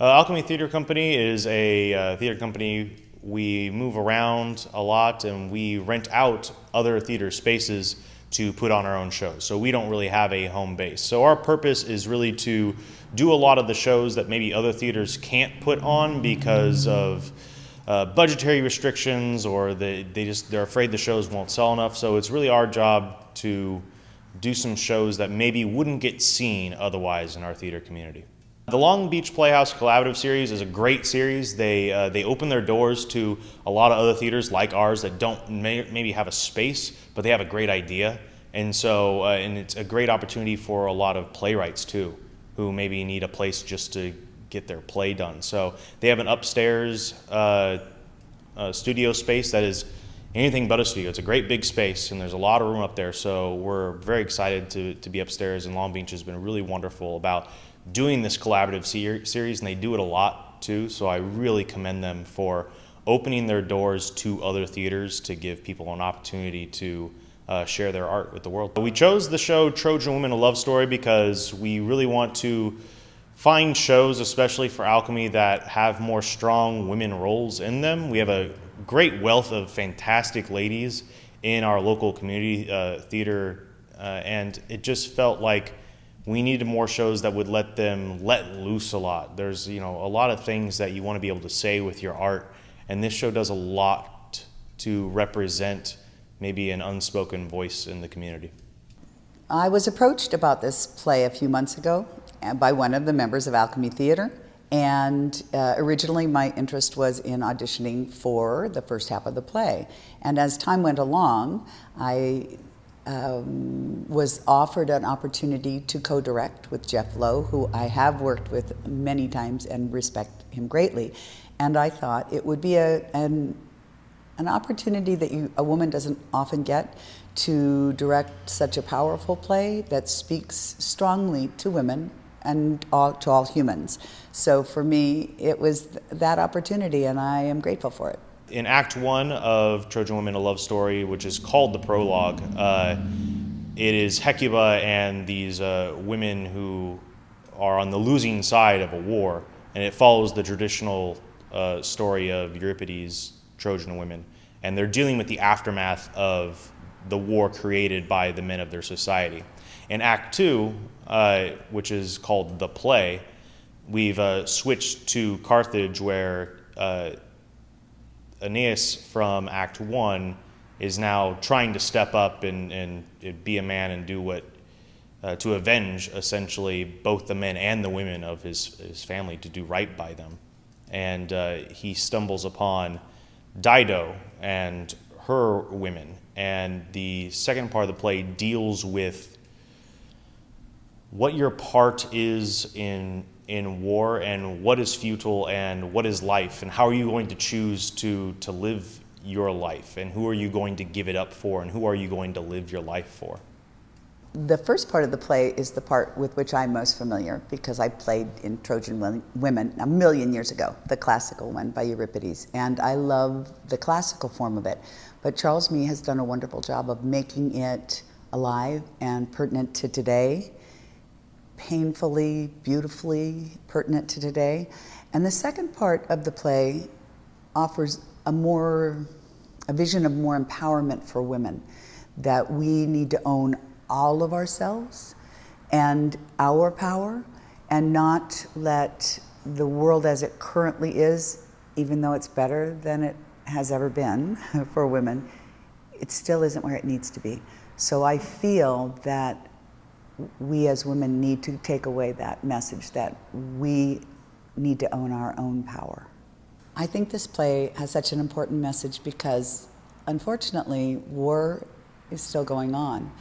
Alchemy Theatre Company is a theater company. We move around a lot and we rent out other theater spaces to put on our own shows. So we don't really have a home base. So our purpose is really to do a lot of the shows that maybe other theaters can't put on because of budgetary restrictions, or they're afraid the shows won't sell enough. So it's really our job to do some shows that maybe wouldn't get seen otherwise in our theater community. The Long Beach Playhouse Collaborative series is a great series. They open their doors to a lot of other theaters like ours that don't maybe have a space, but they have a great idea. And so, and it's a great opportunity for a lot of playwrights too, who maybe need a place just to get their play done. So they have an upstairs studio space that is anything but a studio. It's a great big space and there's a lot of room up there. So we're very excited to be upstairs, and Long Beach has been really wonderful about doing this collaborative series, and they do it a lot too, so I really commend them for opening their doors to other theaters to give people an opportunity to share their art with the world. We chose the show Trojan Women, a love story, because we really want to find shows, especially for Alchemy, that have more strong women roles in them. We have a great wealth of fantastic ladies in our local community theater, and it just felt like we needed more shows that would let them let loose a lot. There's, a lot of things that you want to be able to say with your art, and this show does a lot to represent maybe an unspoken voice in the community. I was approached about this play a few months ago by one of the members of Alchemy Theatre, and originally my interest was in auditioning for the first half of the play. And as time went along, I was offered an opportunity to co-direct with Jeff Lowe, who I have worked with many times and respect him greatly. And I thought it would be an opportunity that a woman doesn't often get, to direct such a powerful play that speaks strongly to women and to all humans. So for me, it was that opportunity, and I am grateful for it. In Act 1 of Trojan Women, a love story, which is called the prologue, it is Hecuba and these women who are on the losing side of a war, and it follows the traditional story of Euripides' Trojan Women, and they're dealing with the aftermath of the war created by the men of their society. In Act 2, which is called the play, we've switched to Carthage, where Aeneas from Act 1 is now trying to step up and be a man and do what, to avenge essentially both the men and the women of his family, to do right by them. And he stumbles upon Dido and her women. And the second part of the play deals with what your part is in war, and what is futile, and what is life, and how are you going to choose to live your life, and who are you going to give it up for, and who are you going to live your life for? The first part of the play is the part with which I'm most familiar, because I played in Trojan Women a million years ago, the classical one by Euripides, and I love the classical form of it. But Charles Mee has done a wonderful job of making it alive and pertinent to today, painfully, beautifully pertinent to today. And the second part of the play offers a vision of more empowerment for women, that we need to own all of ourselves and our power, and not let the world as it currently is, even though it's better than it has ever been for women, it still isn't where it needs to be. So I feel that we as women need to take away that message that we need to own our own power. I think this play has such an important message because, unfortunately, war is still going on.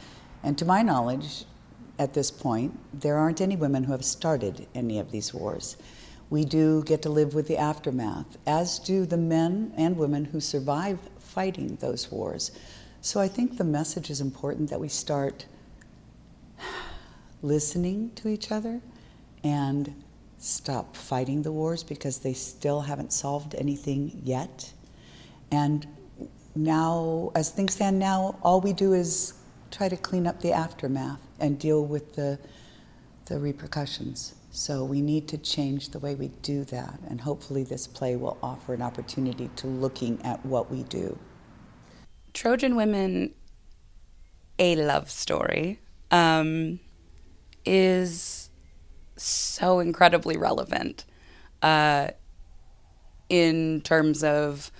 And to my knowledge, at this point, there aren't any women who have started any of these wars. We do get to live with the aftermath, as do the men and women who survive fighting those wars. So I think the message is important, that we start listening to each other and stop fighting the wars, because they still haven't solved anything yet. And now, as things stand now, all we do is try to clean up the aftermath and deal with the repercussions. So we need to change the way we do that, and hopefully this play will offer an opportunity to looking at what we do. Trojan Women, a love story, is so incredibly relevant in terms of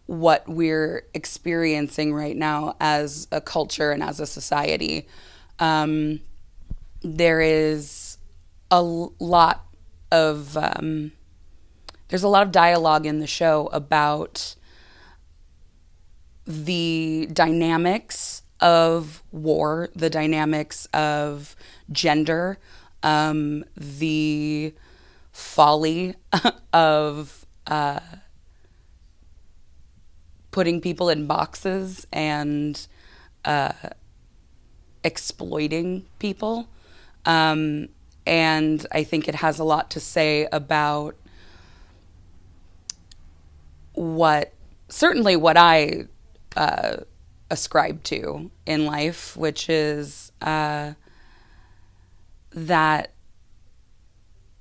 what we're experiencing right now as a culture and as a society. There is a lot of there's a lot of dialogue in the show about the dynamics of war, the dynamics of gender, the folly of putting people in boxes and exploiting people. And I think it has a lot to say about what I ascribe to in life, which is that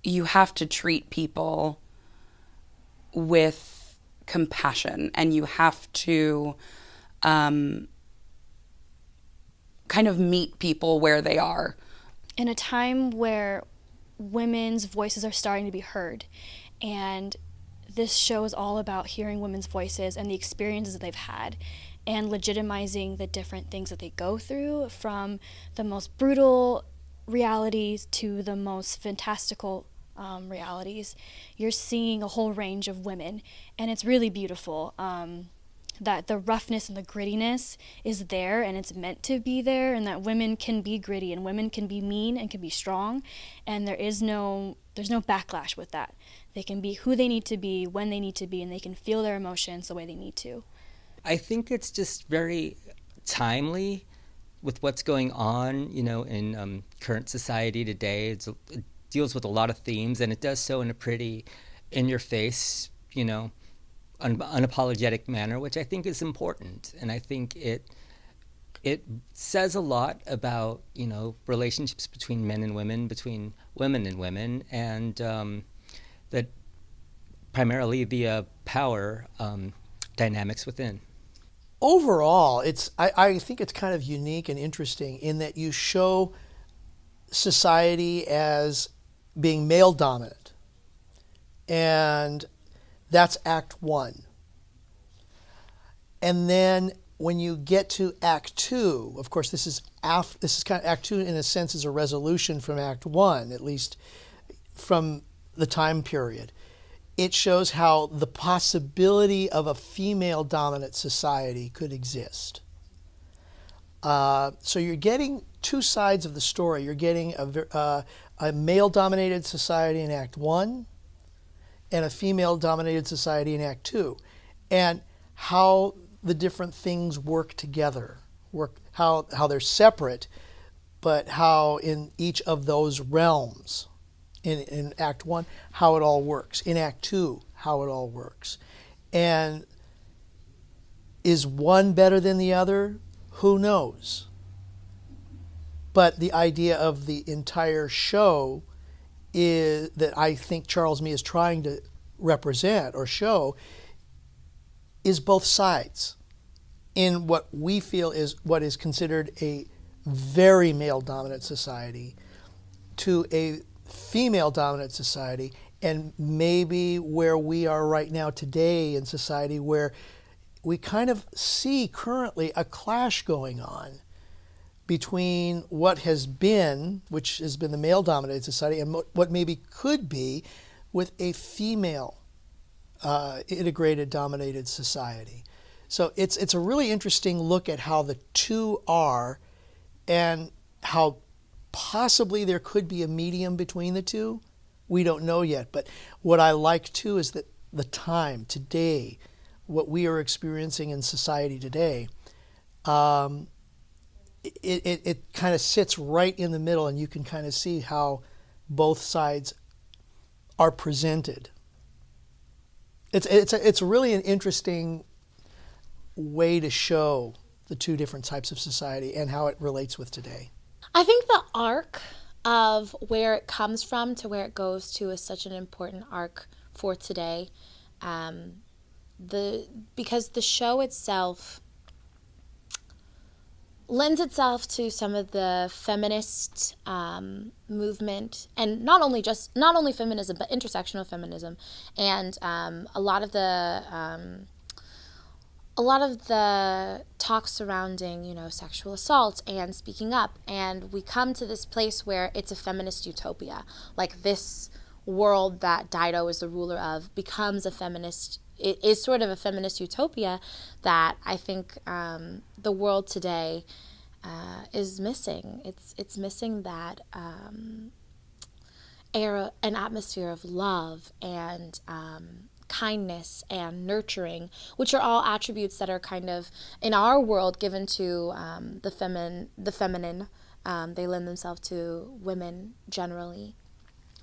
you have to treat people with compassion, and you have to kind of meet people where they are. In a time where women's voices are starting to be heard, and this show is all about hearing women's voices and the experiences that they've had and legitimizing the different things that they go through, from the most brutal realities to the most fantastical realities. You're seeing a whole range of women, and it's really beautiful. That the roughness and the grittiness is there, and it's meant to be there, and that women can be gritty and women can be mean and can be strong, and there's no backlash with that. They can be who they need to be when they need to be, and they can feel their emotions the way they need to. I think it's just very timely with what's going on, in current society today. It deals with a lot of themes, and it does so in a pretty in-your-face, unapologetic manner, which I think is important. And I think it says a lot about, relationships between men and women, between women and women, and that primarily the power dynamics within. Overall, I think it's kind of unique and interesting in that you show society as being male dominant, and that's Act 1. And then when you get to Act 2, of course, this is kind of Act 2 in a sense is a resolution from Act 1, at least from the time period. It shows how the possibility of a female-dominant society could exist. So you're getting two sides of the story. You're getting a male-dominated society in Act 1 and a female-dominated society in Act 2, and how the different things work together, how they're separate, but how in each of those realms, in Act 1, how it all works. In Act 2, how it all works. And is one better than the other? Who knows? But the idea of the entire show is that I think Charles Mee is trying to represent or show is both sides in what we feel is what is considered a very male-dominant society to a female-dominant society, and maybe where we are right now today in society, where we kind of see currently a clash going on between what has been, which has been the male-dominated society, and what maybe could be with a female integrated dominated society. So it's a really interesting look at how the two are, and how possibly there could be a medium between the two. We don't know yet, but what I like too is that the time today, what we are experiencing in society today, it kind of sits right in the middle, and you can kind of see how both sides are presented. It's really an interesting way to show the two different types of society and how it relates with today. I think the arc of where it comes from to where it goes to is such an important arc for today. Because the show itself lends itself to some of the feminist movement, and not only feminism, but intersectional feminism, and a lot of the talk surrounding, sexual assault and speaking up. And we come to this place where it's a feminist utopia. Like, this world that Dido is the ruler of becomes a feminist. It is sort of a feminist utopia that I think the world today is missing. It's missing that an atmosphere of love and kindness and nurturing, which are all attributes that are kind of in our world given to the feminine. They lend themselves to women generally.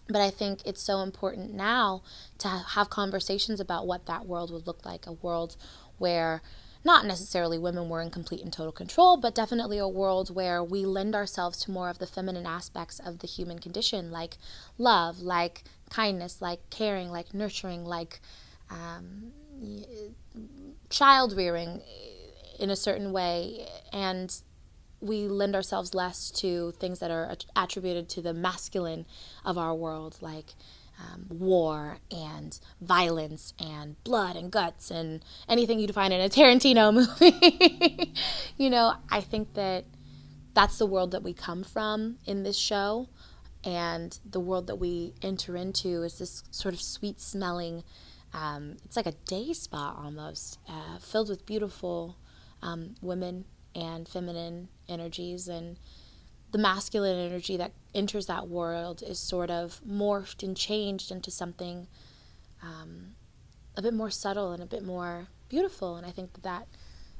But I think it's so important now to have conversations about what that world would look like, a world where not necessarily women were in complete and total control, but definitely a world where we lend ourselves to more of the feminine aspects of the human condition, like love, like kindness, like caring, like nurturing, like child rearing in a certain way. And we lend ourselves less to things that are attributed to the masculine of our world, like war and violence and blood and guts and anything you'd find in a Tarantino movie. I think that's the world that we come from in this show, and the world that we enter into is this sort of sweet-smelling, it's like a day spa almost, filled with beautiful women and feminine energies, and the masculine energy that enters that world is sort of morphed and changed into something a bit more subtle and a bit more beautiful. And I think that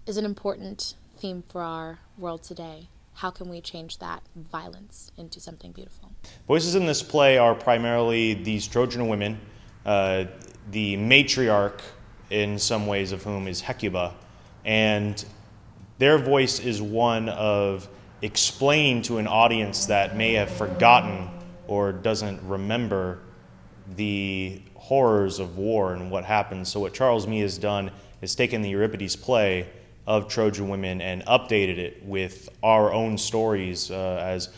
is an important theme for our world today. How can we change that violence into something beautiful? Voices in this play are primarily these Trojan women, the matriarch in some ways of whom is Hecuba, and their voice is one of explaining to an audience that may have forgotten or doesn't remember the horrors of war and what happens. So what Charles Mee has done is taken the Euripides play of Trojan Women and updated it with our own stories as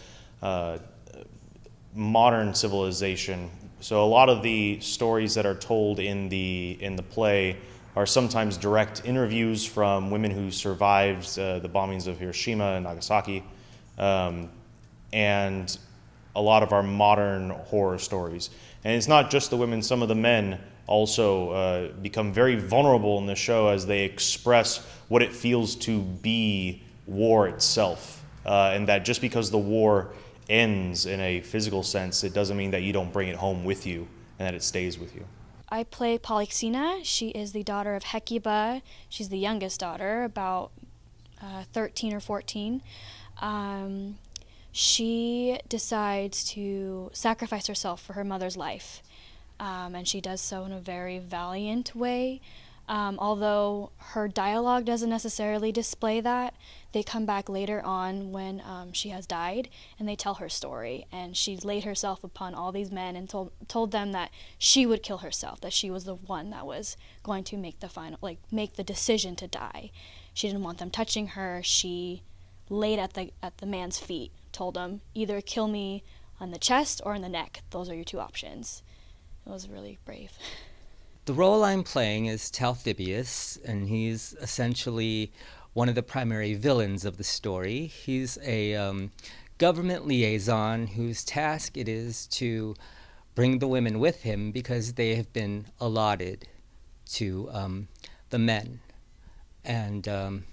modern civilization. So a lot of the stories that are told in the play are sometimes direct interviews from women who survived the bombings of Hiroshima and Nagasaki, and a lot of our modern horror stories. And it's not just the women, some of the men also become very vulnerable in the show as they express what it feels to be war itself, and that just because the war ends in a physical sense, it doesn't mean that you don't bring it home with you and that it stays with you. I play Polyxena. She is the daughter of Hecuba. She's the youngest daughter, about 13 or 14. She decides to sacrifice herself for her mother's life, and she does so in a very valiant way. Although her dialogue doesn't necessarily display that, they come back later on when she has died, and they tell her story. And she laid herself upon all these men and told them that she would kill herself, that she was the one that was going to make the decision to die. She didn't want them touching her. She laid at the man's feet, told him, either kill me on the chest or in the neck. Those are your two options. It was really brave. The role I'm playing is Talthybius, and he's essentially one of the primary villains of the story. He's a government liaison whose task it is to bring the women with him because they have been allotted to the men. And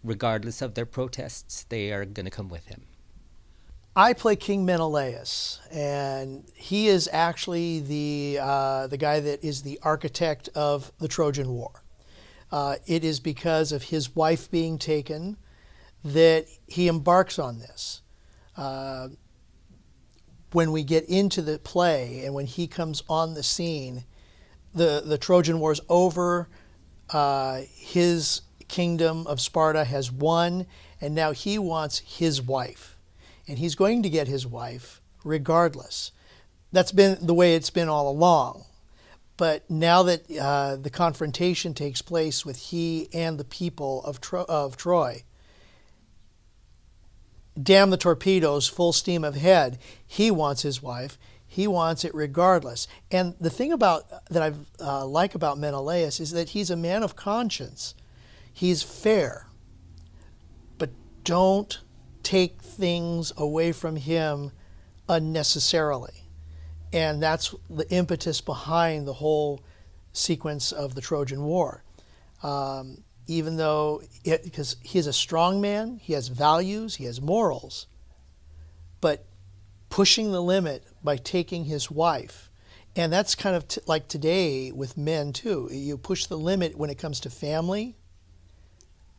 regardless of their protests, they are going to come with him. I play King Menelaus, and he is actually the guy that is the architect of the Trojan War. It is because of his wife being taken that he embarks on this. When we get into the play and when he comes on the scene, the Trojan War is over. His kingdom of Sparta has won, and now he wants his wife. And he's going to get his wife regardless. That's been the way it's been all along. But now that the confrontation takes place with he and the people of Troy, damn the torpedoes, full steam ahead. He wants his wife. He wants it regardless. And the thing that I like about Menelaus is that he's a man of conscience. He's fair. But don't take things away from him unnecessarily. And that's the impetus behind the whole sequence of the Trojan War. Even though, because he's a strong man, he has values, he has morals, but pushing the limit by taking his wife, and that's kind of like today with men too. You push the limit when it comes to family,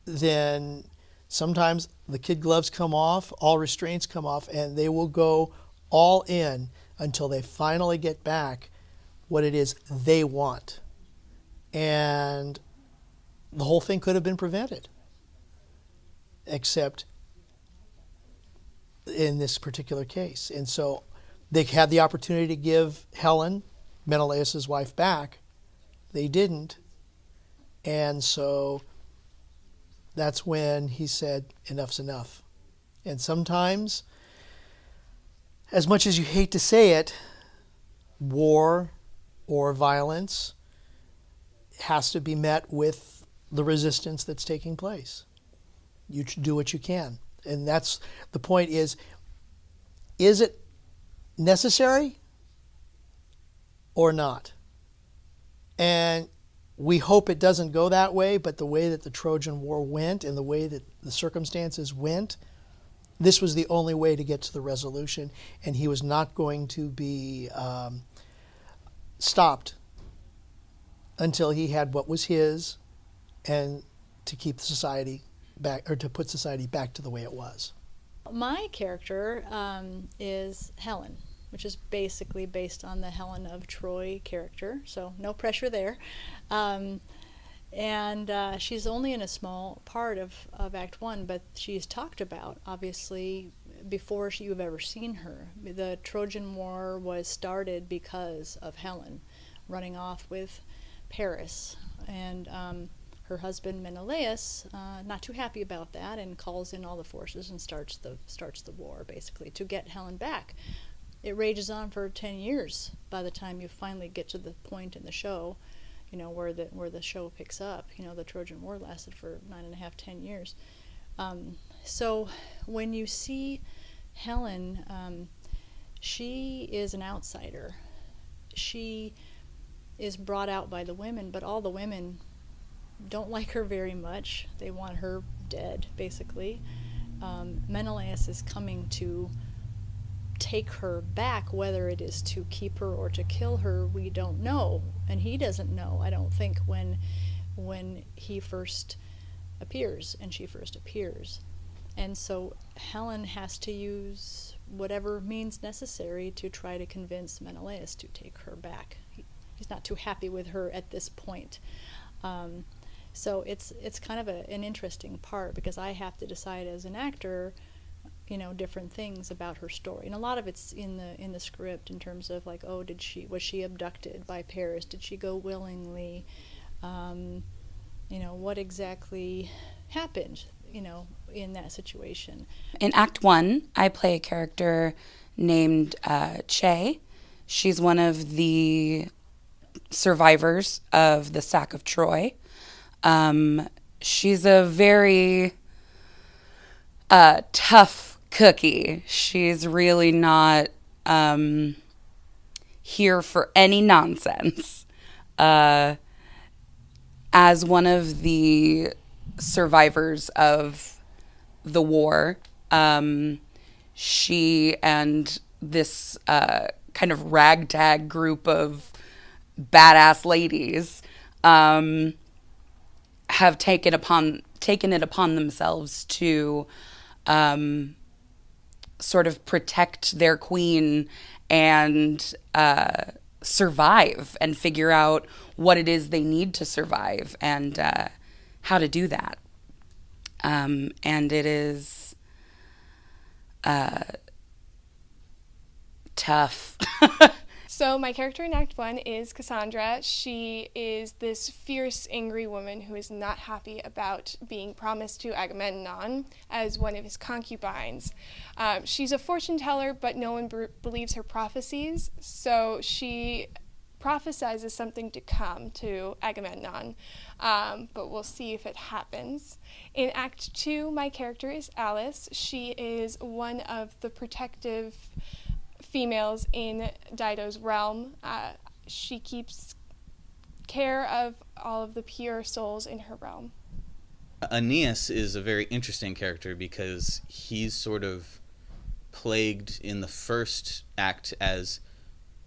then sometimes the kid gloves come off, all restraints come off, and they will go all in until they finally get back what it is they want. And the whole thing could have been prevented, except in this particular case. And so they had the opportunity to give Helen, Menelaus' wife, back. They didn't. And so that's when he said, enough's enough. And sometimes, as much as you hate to say it, war or violence has to be met with the resistance that's taking place. You do what you can. And that's the point is it necessary or not? And we hope it doesn't go that way, but the way that the Trojan War went and the way that the circumstances went, this was the only way to get to the resolution, and he was not going to be stopped until he had what was his, and to keep society back, or to put society back to the way it was. My character is Helen, which is basically based on the Helen of Troy character, so no pressure there. And she's only in a small part of Act 1, but she's talked about, obviously, before you've ever seen her. The Trojan War was started because of Helen running off with Paris, and her husband Menelaus, not too happy about that, and calls in all the forces and starts the war, basically, to get Helen back. It rages on for 10 years by the time you finally get to the point in the show, where the show picks up. The Trojan War lasted for 9.5, 10 years. So when you see Helen, she is an outsider. She is brought out by the women, but all the women don't like her very much. They want her dead, basically. Menelaus is coming to take her back. Whether it is to keep her or to kill her, we don't know, and he doesn't know, I don't think, when he first appears and she first appears. And so Helen has to use whatever means necessary to try to convince Menelaus to take her back. He's not too happy with her at this point. So it's kind of an interesting part, because I have to decide as an actor, different things about her story, and a lot of it's in the script in terms of like, was she abducted by Paris? Did she go willingly? What exactly happened? In that situation. In Act 1, I play a character named Che. She's one of the survivors of the sack of Troy. She's a very tough cookie. She's really not here for any nonsense. As one of the survivors of the war, she and this kind of ragtag group of badass ladies have taken it upon themselves to sort of protect their queen and survive and figure out what it is they need to survive and how to do that. And it is tough. So my character in Act 1 is Cassandra. She is this fierce, angry woman who is not happy about being promised to Agamemnon as one of his concubines. She's a fortune teller, but no one believes her prophecies, so she prophesizes something to come to Agamemnon, but we'll see if it happens. In Act 2, my character is Alice. She is one of the protective females in Dido's realm. She keeps care of all of the pure souls in her realm. Aeneas is a very interesting character because he's sort of plagued in the first act as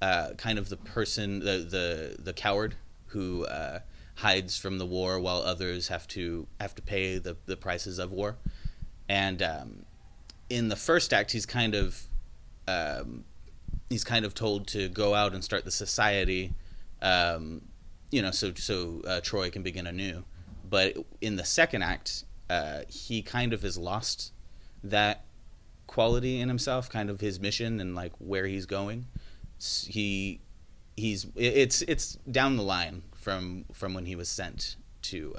kind of the person, the coward who hides from the war while others have to pay the prices of war. And in the first act, he's kind of told to go out and start the society, so Troy can begin anew. But in the second act, he kind of has lost that quality in himself, kind of his mission and like where he's going. It's down the line from when he was sent to.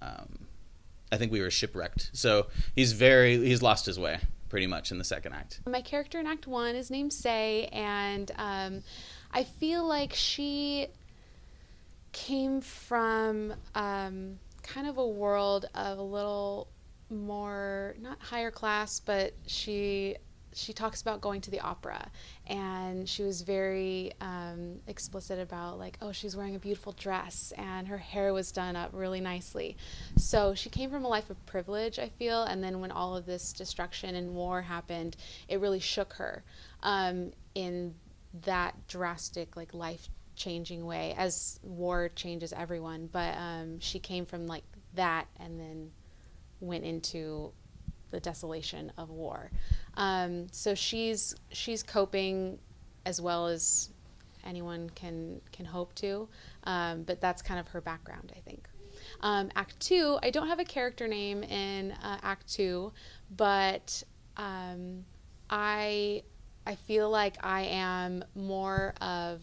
I think we were shipwrecked, so he's lost his way pretty much in the second act. My character in Act 1 is named Say, and I feel like she came from kind of a world of a little more, not higher class, but she talks about going to the opera, and she was very explicit about like, oh, she's wearing a beautiful dress and her hair was done up really nicely. So she came from a life of privilege, I feel, and then when all of this destruction and war happened, it really shook her in that drastic, like, life-changing way, as war changes everyone. But she came from like that and then went into the desolation of war. So she's coping as well as anyone can hope to, but that's kind of her background, I think. Act 2, I don't have a character name in Act 2, but I feel like I am more of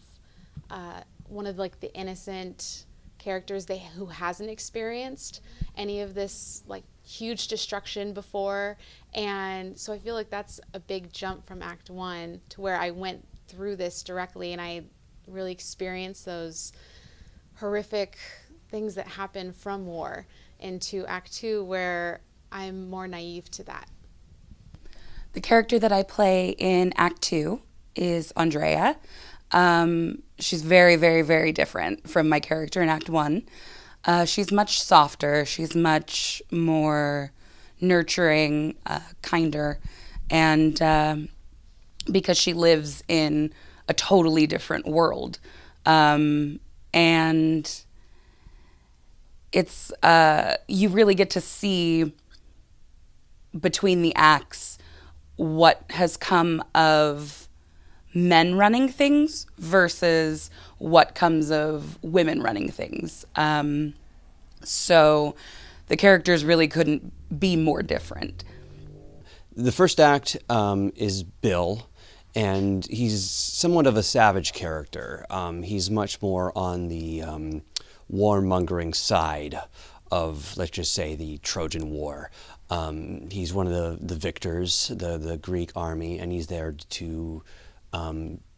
one of like the innocent characters who hasn't experienced any of this like huge destruction before, and so I feel like that's a big jump from Act 1 to where I went through this directly and I really experienced those horrific things that happen from war, into Act 2 where I'm more naive to that. The character that I play in Act 2 is Andrea. She's very, very, very different from my character in Act 1. She's much softer. She's much more nurturing, kinder, and because she lives in a totally different world. And it's, you really get to see between the acts what has come of men running things versus what comes of women running things. So the characters really couldn't be more different. The first act is Bill, and he's somewhat of a savage character. He's much more on the warmongering side of, let's just say, the Trojan War. He's one of the victors, the Greek army, and he's there to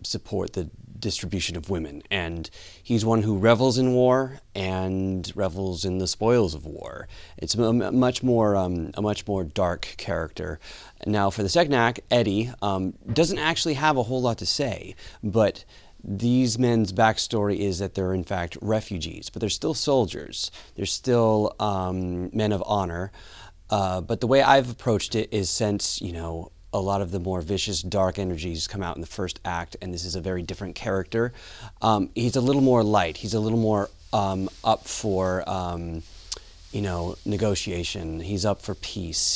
support the distribution of women. And he's one who revels in war and revels in the spoils of war. It's a much more dark character. Now, for the second act, Eddie doesn't actually have a whole lot to say, but these men's backstory is that they're in fact refugees, but they're still soldiers. They're still men of honor. But the way I've approached it is, since, a lot of the more vicious, dark energies come out in the first act, and this is a very different character, he's a little more light. He's a little more up for, negotiation. He's up for peace.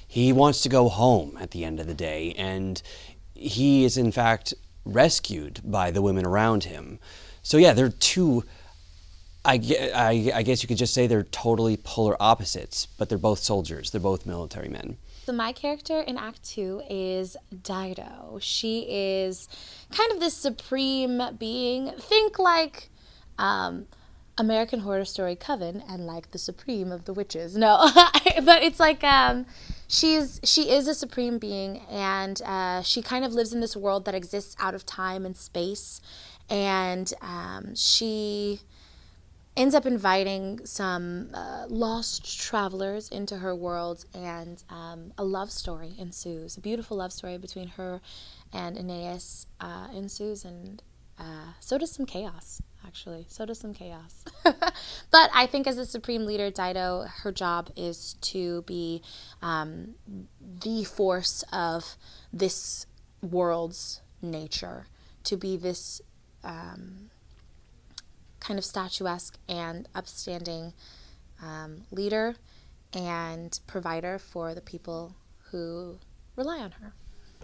He wants to go home at the end of the day, and he is in fact rescued by the women around him. So yeah, they're two I guess you could just say they're totally polar opposites, but they're both soldiers. They're both military men. So my character in Act 2 is Dido. She is kind of this supreme being. Think like American Horror Story Coven and like the supreme of the witches. No, but it's like she is a supreme being, and she kind of lives in this world that exists out of time and space, and she ends up inviting some lost travelers into her world, and a love story ensues. A beautiful love story between her and Aeneas ensues, and so does some chaos, actually. So does some chaos. But I think as a supreme leader, Dido, her job is to be the force of this world's nature, to be this kind of statuesque and upstanding leader and provider for the people who rely on her.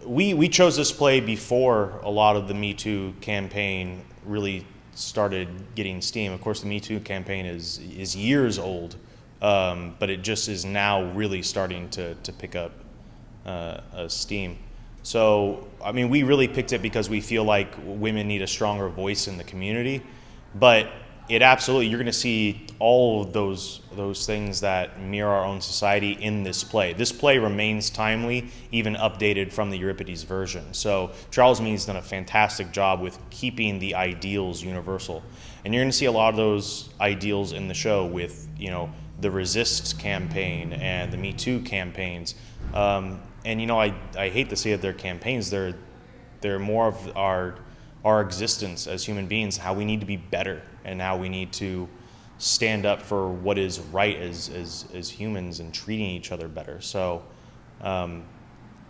We chose this play before a lot of the Me Too campaign really started getting steam. Of course, the Me Too campaign is years old, but it just is now really starting to pick up steam. So, I mean, we really picked it because we feel like women need a stronger voice in the community. But it absolutely, you're going to see all of those things that mirror our own society in this play. This play remains timely, even updated from the Euripides version. So Charles Mee's done a fantastic job with keeping the ideals universal. And you're going to see a lot of those ideals in the show with, the Resist campaign and the Me Too campaigns. And, I hate to say that they're campaigns. They're more of our existence as human beings, how we need to be better and how we need to stand up for what is right as humans and treating each other better. So, and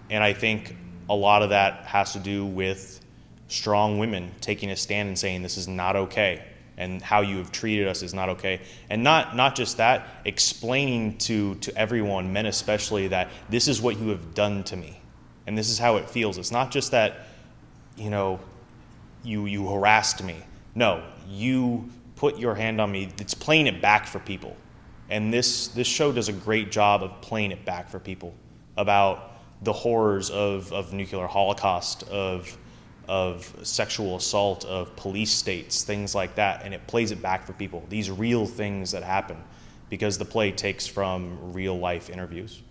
I think a lot of that has to do with strong women taking a stand and saying this is not okay and how you have treated us is not okay. And not just that, explaining to everyone, men especially, that this is what you have done to me and this is how it feels. It's not just that, you harassed me. No, you put your hand on me. It's playing it back for people. And this show does a great job of playing it back for people about the horrors of nuclear holocaust, of sexual assault, of police states, things like that. And it plays it back for people. These real things that happen because the play takes from real life interviews.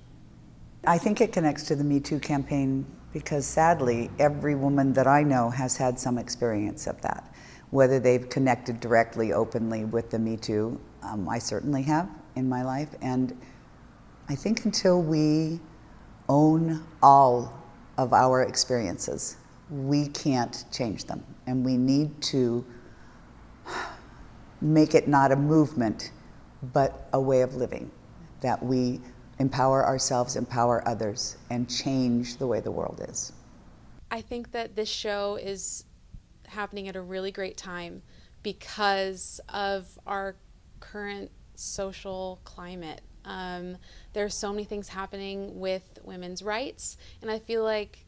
I think it connects to the Me Too campaign because sadly, every woman that I know has had some experience of that. Whether they've connected directly, openly with the Me Too, I certainly have in my life. And I think until we own all of our experiences, we can't change them. And we need to make it not a movement, but a way of living, that we empower ourselves, empower others, and change the way the world is. I think that this show is happening at a really great time because of our current social climate. There are so many things happening with women's rights, and I feel like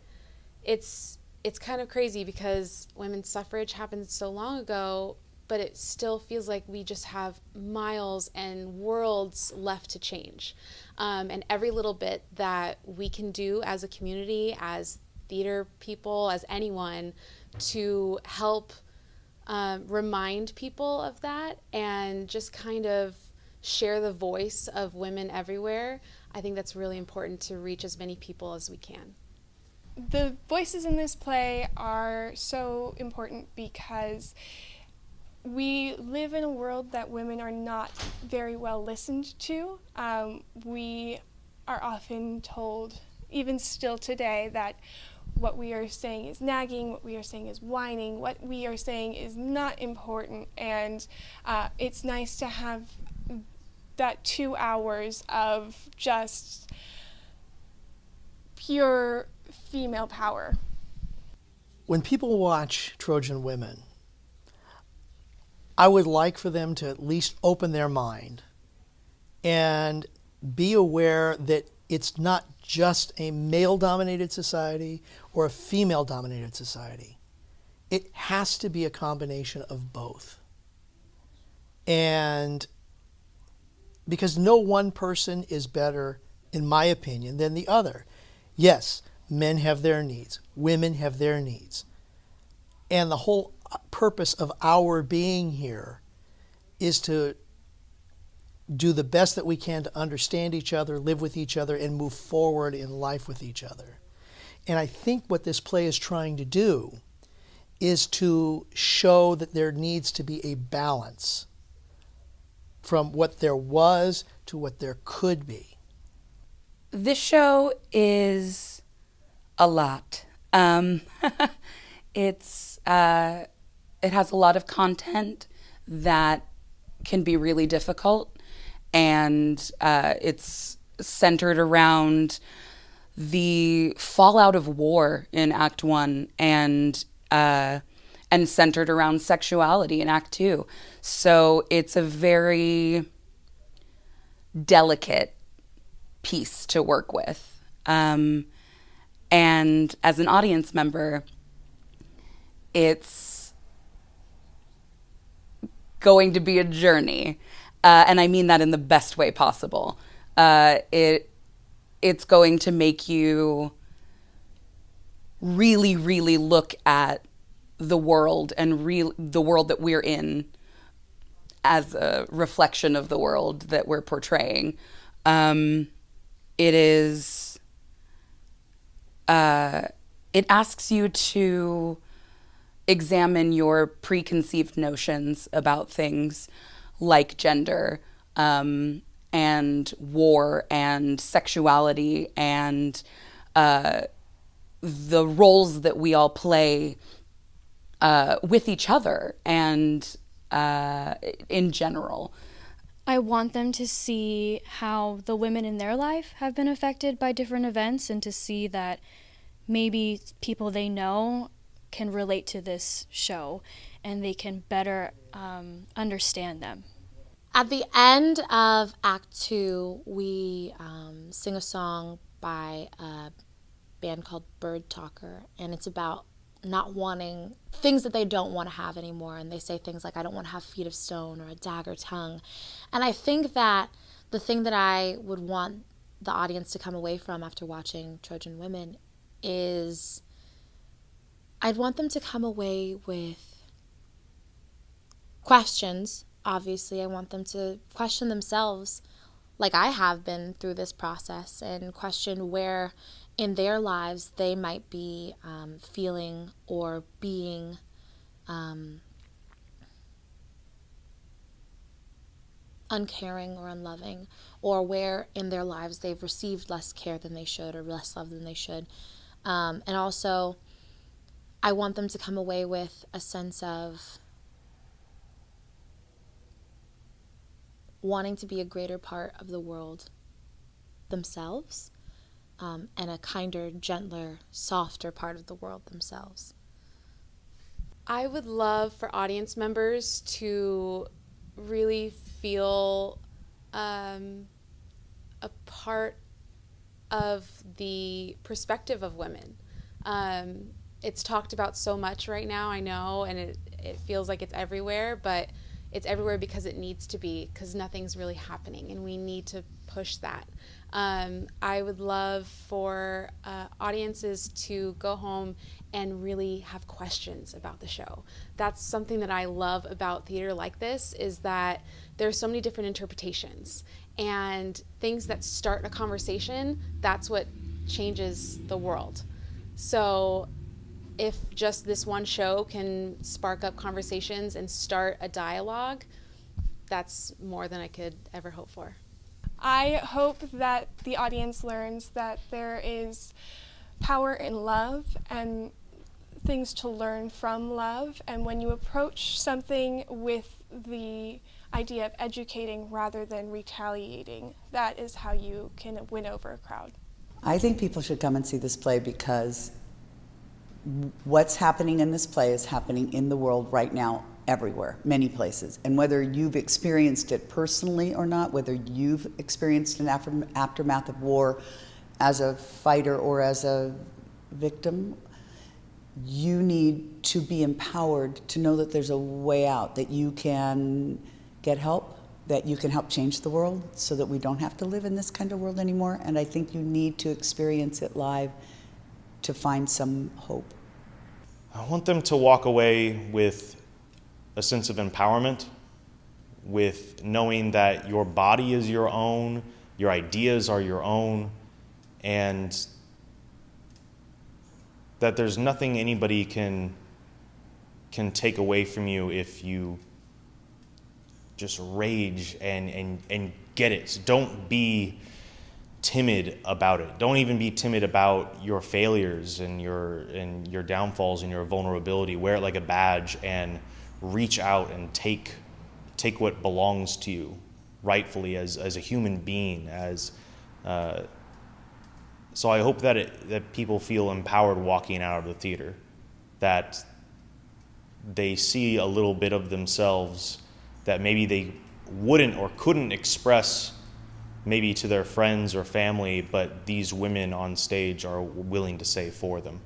it's kind of crazy because women's suffrage happened so long ago, but it still feels like we just have miles and worlds left to change. And every little bit that we can do as a community, as theater people, as anyone, to help remind people of that and just kind of share the voice of women everywhere, I think that's really important to reach as many people as we can. The voices in this play are so important because we live in a world that women are not very well listened to. We are often told, even still today, that what we are saying is nagging, what we are saying is whining, what we are saying is not important. And it's nice to have that 2 hours of just pure female power. When people watch Trojan Women, I would like for them to at least open their mind and be aware that it's not just a male-dominated society or a female-dominated society. It has to be a combination of both. And because no one person is better, in my opinion, than the other. Yes, men have their needs. Women have their needs. And the whole purpose of our being here is to do the best that we can to understand each other, live with each other, and move forward in life with each other. And I think what this play is trying to do is to show that there needs to be a balance from what there was to what there could be. This show is a lot. It has a lot of content that can be really difficult, and it's centered around the fallout of war in Act 1 and centered around sexuality in Act 2. So it's a very delicate piece to work with. And as an audience member, it's going to be a journey. And I mean that in the best way possible. It's going to make you really, really look at the world and the world that we're in as a reflection of the world that we're portraying. It asks you to examine your preconceived notions about things like gender, and war and sexuality and the roles that we all play with each other and in general. I want them to see how the women in their life have been affected by different events, and to see that maybe people they know can relate to this show and they can better understand them. At the end of Act 2, we sing a song by a band called Bird Talker, and it's about not wanting things that they don't want to have anymore. And they say things like, I don't want to have feet of stone or a dagger tongue. And I think that the thing that I would want the audience to come away from after watching Trojan Women is I'd want them to come away with questions. Obviously, I want them to question themselves like I have been through this process, and question where in their lives they might be feeling or being uncaring or unloving, or where in their lives they've received less care than they should or less love than they should. And also, I want them to come away with a sense of wanting to be a greater part of the world themselves, and a kinder, gentler, softer part of the world themselves. I would love for audience members to really feel a part of the perspective of women. It's talked about so much right now, I know, and it feels like it's everywhere, but it's everywhere because it needs to be, because nothing's really happening, and we need to push that. I would love for audiences to go home and really have questions about the show. That's something that I love about theater like this, is that there's so many different interpretations, and things that start a conversation, that's what changes the world. So if just this one show can spark up conversations and start a dialogue, that's more than I could ever hope for. I hope that the audience learns that there is power in love and things to learn from love. And when you approach something with the idea of educating rather than retaliating, that is how you can win over a crowd. I think people should come and see this play because what's happening in this play is happening in the world right now, everywhere, many places. And whether you've experienced it personally or not, whether you've experienced an aftermath of war as a fighter or as a victim, you need to be empowered to know that there's a way out, that you can get help, that you can help change the world so that we don't have to live in this kind of world anymore. And I think you need to experience it live to find some hope. I want them to walk away with a sense of empowerment, with knowing that your body is your own, your ideas are your own, and that there's nothing anybody can take away from you if you just rage and get it. Don't be timid about it. Don't even be timid about your failures and your downfalls and your vulnerability. Wear it like a badge and reach out and take what belongs to you rightfully as a human being. So I hope that people feel empowered walking out of the theater, that they see a little bit of themselves that maybe they wouldn't or couldn't express maybe to their friends or family, but these women on stage are willing to say for them.